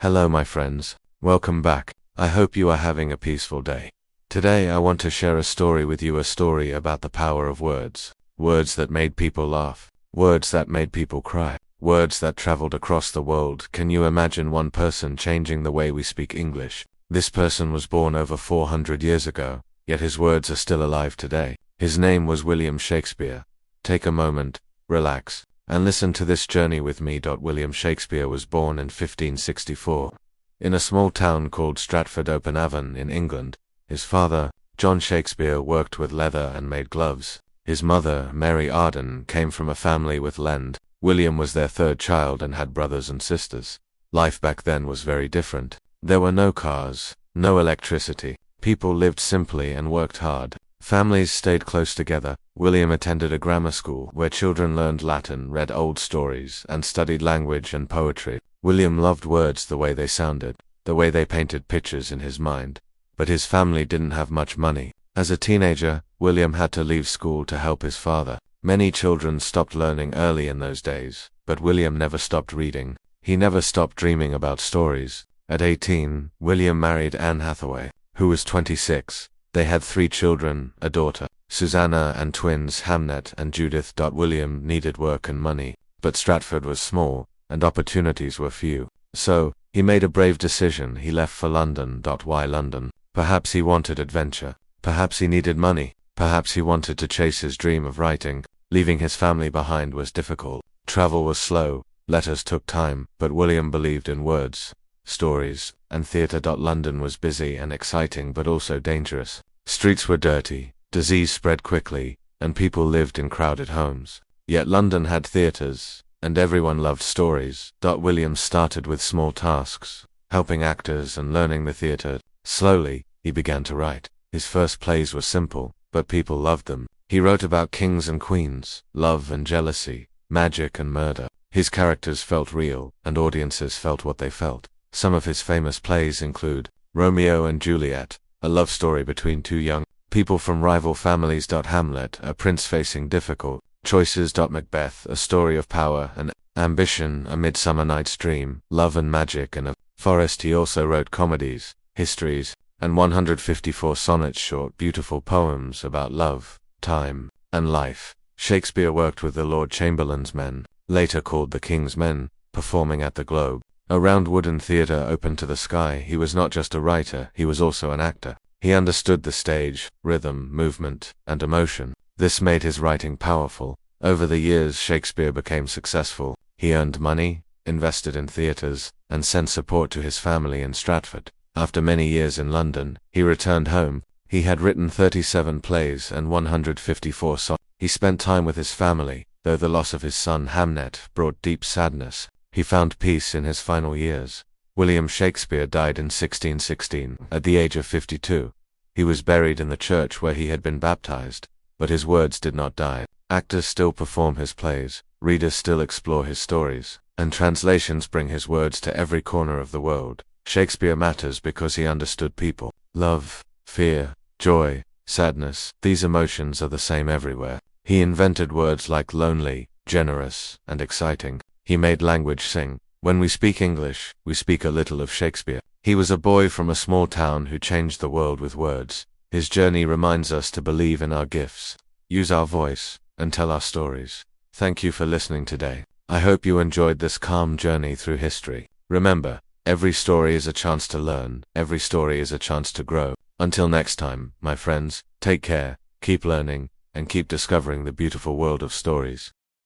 Hello my friends, welcome back. I hope you are having a peaceful day. Today I want to share a story with you, a story about the power of words. Words that made people laugh, words that made people cry, words that traveled across the world. Can you imagine one person changing the way we speak English? This person was born over 400 years ago, yet his words are still alive today. His name was William Shakespeare. Take a moment, relax, and listen to this journey with me. William Shakespeare was born in 1564 in a small town called Stratford-upon-Avon in England. His father, John Shakespeare, worked with leather and made gloves. His mother, Mary Arden, came from a family with land. William was their third child and had brothers and sisters. Life back then was very different. There were no cars, no electricity. People lived simply and worked hard. Families stayed close together. William attended a grammar school where children learned Latin, read old stories, and studied language and poetry. William loved words, the way they sounded, the way they painted pictures in his mind. But his family didn't have much money. As a teenager, William had to leave school to help his father. Many children stopped learning early in those days, but William never stopped reading. He never stopped dreaming about stories. At 18, William married Anne Hathaway, who was 26. They had 3 children, a daughter, Susanna, and twins, Hamlet and Judith. William needed work and money, but Stratford was small, and opportunities were few. So, he made a brave decision. He left for London. Why London? Perhaps he wanted adventure. Perhaps he needed money. Perhaps he wanted to chase his dream of writing. Leaving his family behind was difficult. Travel was slow. Letters took time, but William believed in words, stories, and theatre. London was busy and exciting, but also dangerous. Streets were dirty, disease spread quickly, and people lived in crowded homes. Yet London had theatres, and everyone loved stories. William started with small tasks, helping actors and learning the theatre. Slowly, he began to write. His first plays were simple, but people loved them. He wrote about kings and queens, love and jealousy, magic and murder. His characters felt real, and audiences felt what they felt. Some of his famous plays include Romeo and Juliet, a love story between 2 young people from rival families. Hamlet, a prince facing difficult choices. Macbeth, a story of power and ambition. A Midsummer Night's Dream, love and magic in a forest. He also wrote comedies, histories, and 154 sonnets, short, beautiful poems about love, time, and life. Shakespeare worked with the Lord Chamberlain's men, later called the King's Men, performing at the Globe, a round wooden theatre open to the sky. He was not just a writer, he was also an actor. He understood the stage, rhythm, movement, and emotion. This made his writing powerful. Over the years, Shakespeare became successful. He earned money, invested in theatres, and sent support to his family in Stratford. After many years in London, he returned home. He had written 37 plays and 154 songs. He spent time with his family, though the loss of his son Hamlet brought deep sadness. He found peace in his final years. William Shakespeare died in 1616, at the age of 52. He was buried in the church where he had been baptized, but his words did not die. Actors still perform his plays, readers still explore his stories, and translations bring his words to every corner of the world. Shakespeare matters because he understood people. Love, fear, joy, sadness, these emotions are the same everywhere. He invented words like lonely, generous, and exciting. He made language sing. When we speak English, we speak a little of Shakespeare. He was a boy from a small town who changed the world with words. His journey reminds us to believe in our gifts, use our voice, and tell our stories. Thank you for listening today. I hope you enjoyed this calm journey through history. Remember, every story is a chance to learn, every story is a chance to grow. Until next time, my friends, take care, keep learning, and keep discovering the beautiful world of stories.